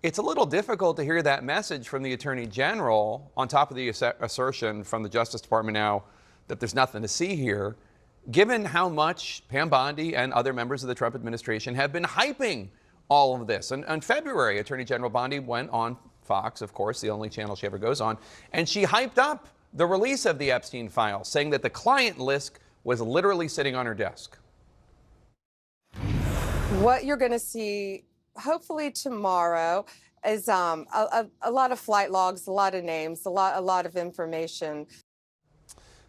It's a little difficult to hear that message from the Attorney General on top of the assertion from the Justice Department now that there's nothing to see here, given how much Pam Bondi and other members of the Trump administration have been hyping all of this. And in February, Attorney General Bondi went on Fox, of course, the only channel she ever goes on, and she hyped up the release of the Epstein files, saying that the client list was literally sitting on her desk. What you're going to see hopefully tomorrow is a lot of flight logs, a lot of names, a lot of information.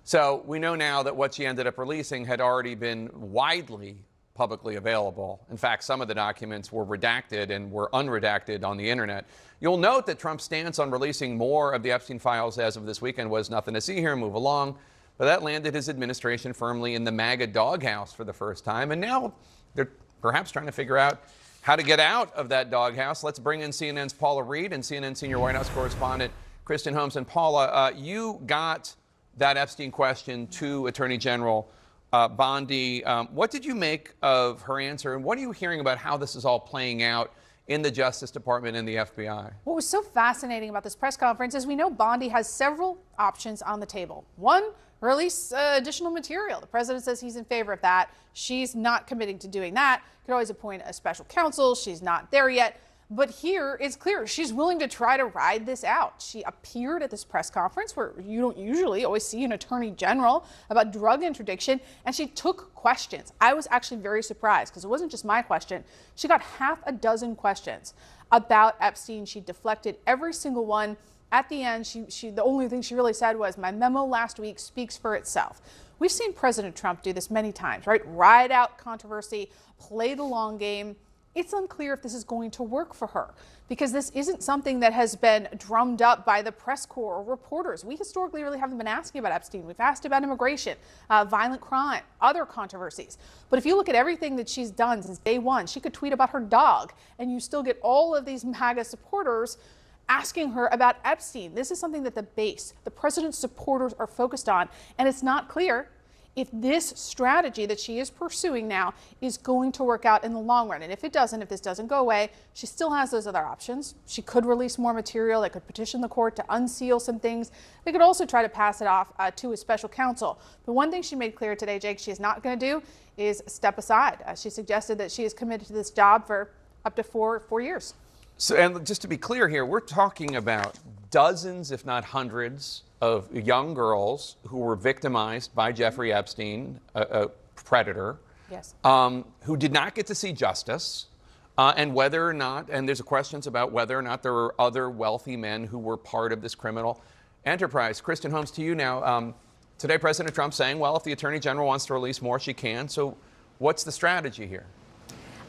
So we know now that what she ended up releasing had already been widely publicly available. In fact, some of the documents were redacted and were unredacted on the internet. You'll note that Trump's stance on releasing more of the Epstein files as of this weekend was nothing to see here, move along. But that landed his administration firmly in the MAGA doghouse for the first time. And now they're perhaps trying to figure out how to get out of that doghouse. Let's bring in CNN's Paula Reid and CNN senior White House correspondent Kristen Holmes. And Paula, you got that Epstein question to Attorney General Bondi. What did you make of her answer, and what are you hearing about how this is all playing out in the Justice Department and the FBI? What was so fascinating about this press conference is we know Bondi has several options on the table. One, release additional material. The president says he's in favor of that. She's not committing to doing that. Could always appoint a special counsel. She's not there yet. But here it's clear she's willing to try to ride this out. She appeared at this press conference where you don't usually always see an attorney general about drug interdiction, and she took questions. I was actually very surprised because it wasn't just my question. She got half a dozen questions about Epstein. She deflected every single one. At the end, the only thing she really said was, "My memo last week speaks for itself." We've seen President Trump do this many times, right? Ride out controversy, play the long game. It's unclear if this is going to work for her because this isn't something that has been drummed up by the press corps or reporters. We historically really haven't been asking about Epstein. We've asked about immigration, violent crime, other controversies. But if you look at everything that she's done since day one, she could tweet about her dog and you still get all of these MAGA supporters asking her about Epstein. This is something that the base, the president's supporters are focused on, and it's not clear if this strategy that she is pursuing now is going to work out in the long run. And if it doesn't, if this doesn't go away, she still has those other options. She could release more material. They could petition the court to unseal some things. They could also try to pass it off to a special counsel. The one thing she made clear today, Jake, she is not going to do is step aside. She suggested that she is committed to this job for up to four years. So, and just to be clear here, we're talking about dozens, if not hundreds, of young girls who were victimized by Jeffrey Epstein, a predator, yes, who did not get to see justice, and whether or not, and there's questions about whether or not there were other wealthy men who were part of this criminal enterprise. Kristen, Holmes, to you now. Today, President Trump saying, well, if the Attorney General wants to release more, she can. So what's the strategy here?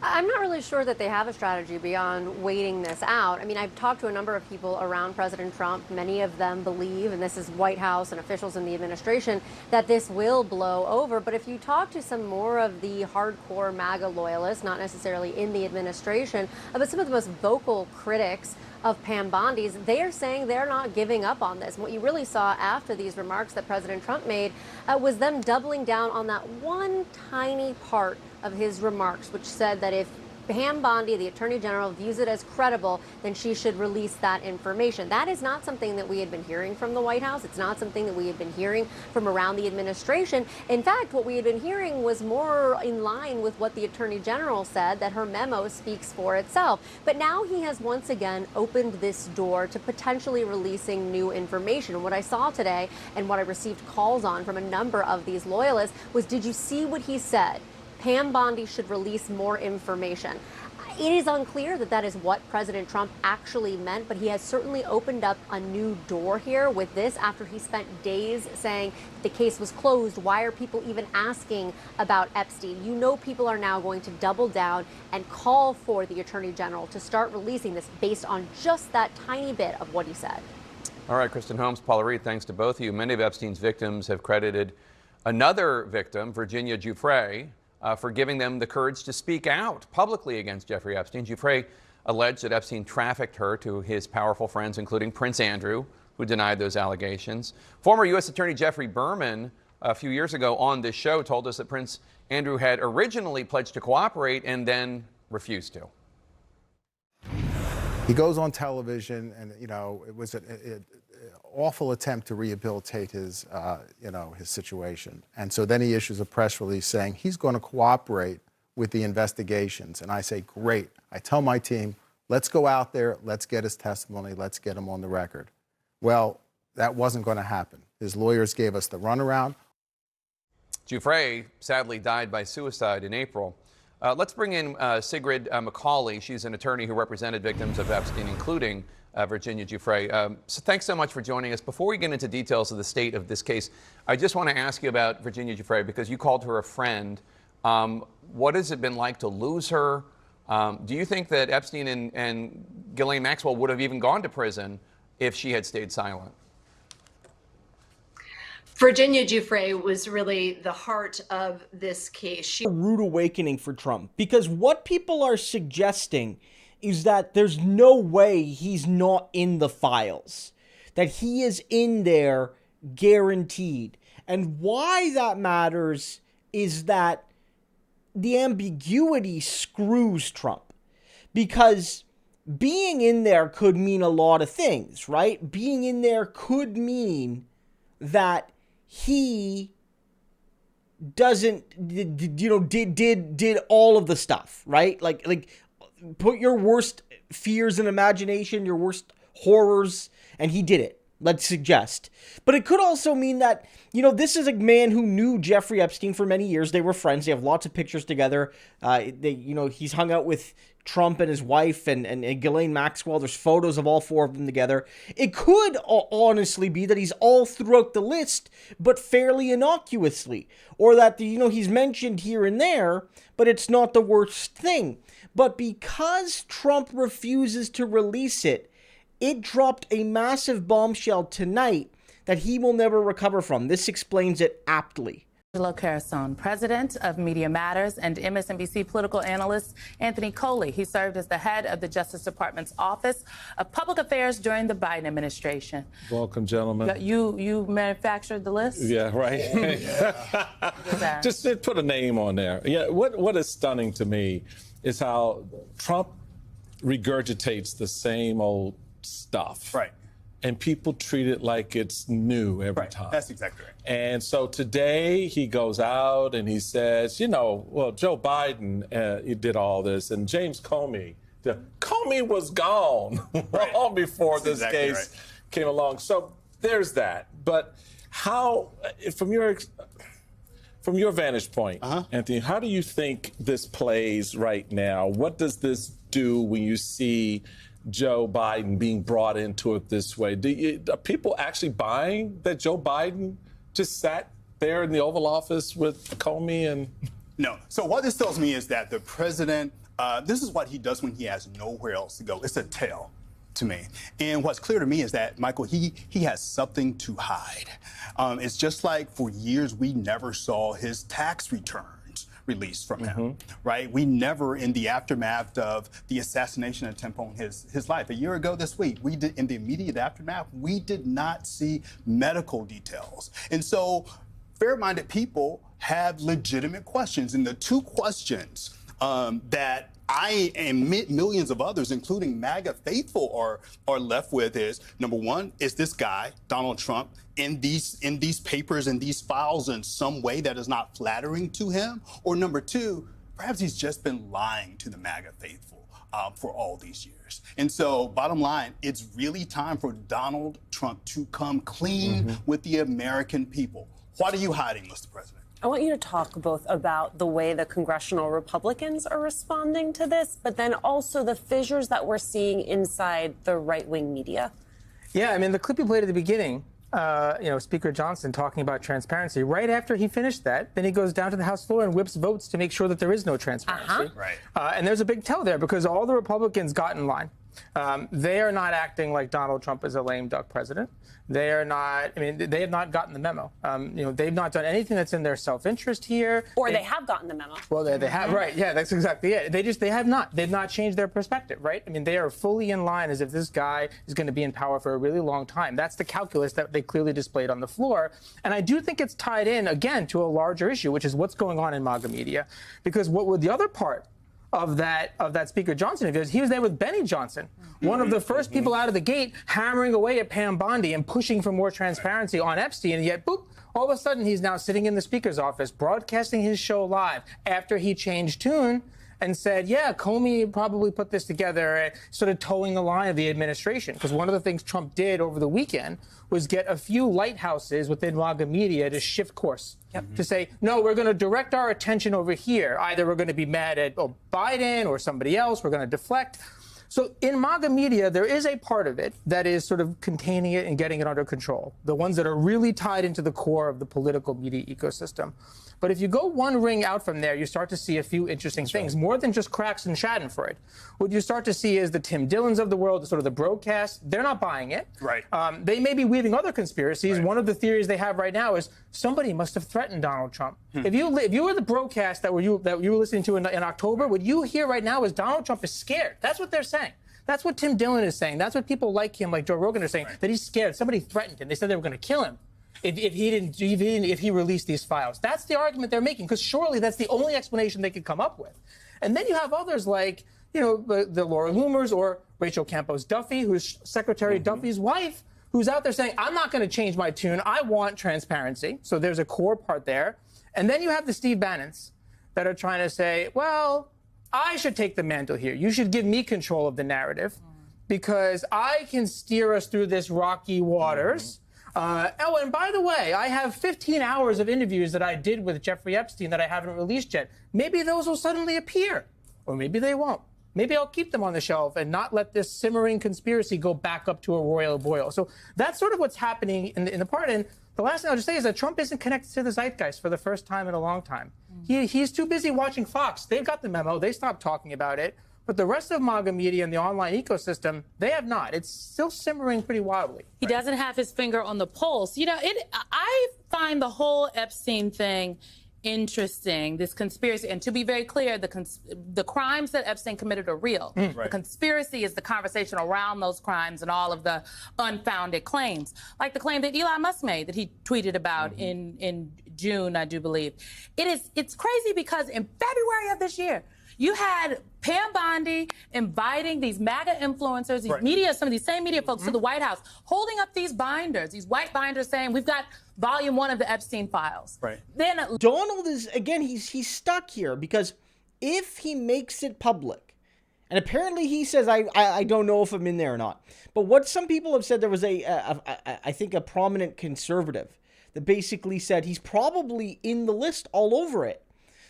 I'm not really sure that they have a strategy beyond waiting this out. I mean, I've talked to a number of people around President Trump. Many of them believe, and this is White House and officials in the administration, that this will blow over. But if you talk to some more of the hardcore MAGA loyalists, not necessarily in the administration, but some of the most vocal critics of Pam Bondi's, they are saying they're not giving up on this. And what you really saw after these remarks that President Trump made was them doubling down on that one tiny part of his remarks, which said that if Pam Bondi, the Attorney General, views it as credible, then she should release that information. That is not something that we had been hearing from the White House. It's not something that we had been hearing from around the administration. In fact, what we had been hearing was more in line with what the Attorney General said, that her memo speaks for itself. But now he has once again opened this door to potentially releasing new information. What I saw today and what I received calls on from a number of these loyalists was, did you see what he said? Pam Bondi should release more information. It is unclear that that is what President Trump actually meant, but he has certainly opened up a new door here with this after he spent days saying the case was closed. Why are people even asking about Epstein? You know, people are now going to double down and call for the Attorney General to start releasing this based on just that tiny bit of what he said. All right, Kristen Holmes, Paula Reid, thanks to both of you. Many of Epstein's victims have credited another victim, Virginia Giuffre, for giving them the courage to speak out publicly against Jeffrey Epstein. Giuffre alleged that Epstein trafficked her to his powerful friends, including Prince Andrew, who denied those allegations. Former U.S. Attorney Jeffrey Berman, a few years ago on this show, told us that Prince Andrew had originally pledged to cooperate and then refused to. He goes on television, and it was an awful attempt to rehabilitate his his situation. And so then he issues a press release saying he's going to cooperate with the investigations. And I say, great. I tell my team, let's go out there, let's get his testimony, let's get him on the record. Well, that wasn't going to happen. His lawyers gave us the runaround. Giuffre sadly died by suicide in April. Let's bring in Cigrid McCauley. She's an attorney who represented victims of Epstein, including Virginia Giuffre. So thanks so much for joining us. Before we get into details of the state of this case, I just want to ask you about Virginia Giuffre because you called her a friend. What has it been like to lose her? Do you think that Epstein and Ghislaine Maxwell would have even gone to prison if she had stayed silent? Virginia Giuffre was really the heart of this case. A rude awakening for Trump, because what people are suggesting is that there's no way he's not in the files, that he is in there guaranteed. And why that matters is that the ambiguity screws Trump, because being in there could mean a lot of things, right? Being in there could mean that he did all of the stuff, right? Like put your worst fears and imagination, your worst horrors, and he did it. Let's suggest. But it could also mean that, this is a man who knew Jeffrey Epstein for many years. They were friends. They have lots of pictures together. He's hung out with Trump and his wife and Ghislaine Maxwell. There's photos of all four of them together. It could honestly be that he's all throughout the list, but fairly innocuously. Or that, he's mentioned here and there, but it's not the worst thing. But because Trump refuses to release it, it dropped a massive bombshell tonight that he will never recover from. This explains it aptly. Angelo Carasone, president of Media Matters, and MSNBC political analyst Anthony Coley. He served as the head of the Justice Department's Office of Public Affairs during the Biden administration. Welcome, gentlemen. You manufactured the list? Yeah, right. Just put a name on there. Yeah, what is stunning to me is how Trump regurgitates the same old stuff. Right. And people treat it like it's new every time. That's exactly right. And so today he goes out and he says, well, Joe Biden he did all this, and James Comey was gone long before this case came along. So there's that. But how, from your vantage point, Anthony, how do you think this plays right now? What does this do when you see Joe Biden being brought into it this way? Are people actually buying that Joe Biden just sat there in the Oval Office with Comey and... No. So what this tells me is that the president, this is what he does when he has nowhere else to go. It's a tell to me. And what's clear to me is that, Michael, he has something to hide. It's just like for years we never saw his tax returns released from him, right? We never, in the aftermath of the assassination attempt on his life, a year ago this week, we did, in the immediate aftermath, we did not see medical details. And so fair-minded people have legitimate questions. And the two questions that I and millions of others, including MAGA faithful, are left with is, number one, is this guy, Donald Trump, in these papers and these files in some way that is not flattering to him? Or number two, perhaps he's just been lying to the MAGA faithful for all these years. And so, bottom line, it's really time for Donald Trump to come clean with the American people. What are you hiding, Mr. President? I want you to talk both about the way the congressional Republicans are responding to this, but then also the fissures that we're seeing inside the right-wing media. Yeah, I mean, the clip you played at the beginning, Speaker Johnson talking about transparency. Right after he finished that, then he goes down to the House floor and whips votes to make sure that there is no transparency. Right. And there's a big tell there because all the Republicans got in line. They are not acting like Donald Trump is a lame duck president. They are not, they have not gotten the memo. They've not done anything that's in their self-interest here. Or they have gotten the memo. Well, they have, right. Yeah, that's exactly it. They have not. They've not changed their perspective, right? They are fully in line as if this guy is going to be in power for a really long time. That's the calculus that they clearly displayed on the floor. And I do think it's tied in, again, to a larger issue, which is what's going on in MAGA media. Because what would the other part of that Speaker Johnson interview. He was there with Benny Johnson, one of the first people out of the gate, hammering away at Pam Bondi and pushing for more transparency on Epstein. And yet, boop, all of a sudden, he's now sitting in the Speaker's office, broadcasting his show live after he changed tune and said, yeah, Comey probably put this together, sort of towing the line of the administration. Because one of the things Trump did over the weekend was get a few lighthouses within MAGA media to shift course. To say, no, we're going to direct our attention over here. Either we're going to be mad at Biden or somebody else. We're going to deflect. So in MAGA media, there is a part of it that is sort of containing it and getting it under control. The ones that are really tied into the core of the political media ecosystem. But if you go one ring out from there, you start to see a few interesting things, more than just cracks in Schadenfreude. What you start to see is the Tim Dillons of the world, sort of the broadcast. They're not buying it. Right. They may be weaving other conspiracies. Right. One of the theories they have right now is somebody must have threatened Donald Trump. If you were the broadcast that you were listening to in October, what you hear right now is Donald Trump is scared. That's what they're saying. That's what Tim Dillon is saying. That's what people like him, like Joe Rogan, are saying, that he's scared. Somebody threatened him. They said they were going to kill him if he released these files. That's the argument they're making, because surely that's the only explanation they could come up with. And then you have others like, the Laura Loomers or Rachel Campos Duffy, who's Secretary Duffy's wife, who's out there saying, I'm not going to change my tune. I want transparency. So there's a core part there. And then you have the Steve Bannons that are trying to say, well, I should take the mantle here. You should give me control of the narrative because I can steer us through this rocky waters. And by the way, I have 15 hours of interviews that I did with Jeffrey Epstein that I haven't released yet. Maybe those will suddenly appear, or maybe they won't. Maybe I'll keep them on the shelf and not let this simmering conspiracy go back up to a royal boil. So that's sort of what's happening in the part. And the last thing I'll just say is that Trump isn't connected to the zeitgeist for the first time in a long time. He's too busy watching Fox. They've got the memo. They stopped talking about it. But the rest of MAGA media and the online ecosystem, they have not. It's still simmering pretty wildly. He doesn't have his finger on the pulse. I find the whole Epstein thing interesting, this conspiracy. And to be very clear, the crimes that Epstein committed are real. The conspiracy is the conversation around those crimes and all of the unfounded claims, like the claim that Elon Musk made that he tweeted about in June, I do believe. It's crazy because in February of this year, you had Pam Bondi inviting these MAGA influencers, these media, some of these same media folks to the White House, holding up these binders, these white binders saying, we've got volume 1 of the Epstein files. Then Donald is, again, he's stuck here because if he makes it public, and apparently he says, I don't know if I'm in there or not. But what some people have said, there was I think a prominent conservative that basically said he's probably in the list all over it.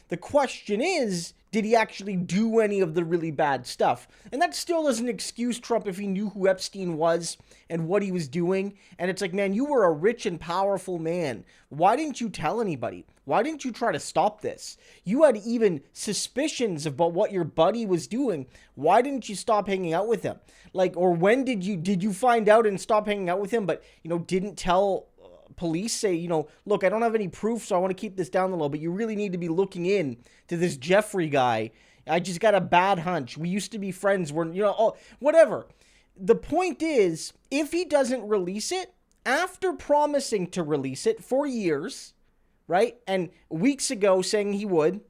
The question is, did he actually do any of the really bad stuff? And that still doesn't excuse Trump if he knew who Epstein was and what he was doing. And it's like, man, you were a rich and powerful man. Why didn't you tell anybody? Why didn't you try to stop this? You had even suspicions about what your buddy was doing. Why didn't you stop hanging out with him? Like, or when did you find out and stop hanging out with him, but, didn't tell police, say, look, I don't have any proof, so I want to keep this down the low, but you really need to be looking in to this Jeffrey guy. I just got a bad hunch. We used to be friends. Whatever. The point is, if he doesn't release it, after promising to release it for years, right, and weeks ago saying he would,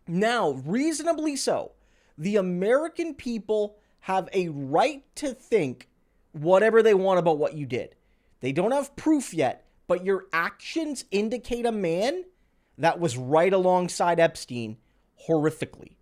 now, reasonably so, the American people have a right to think whatever they want about what you did. They don't have proof yet, but your actions indicate a man that was right alongside Epstein horrifically.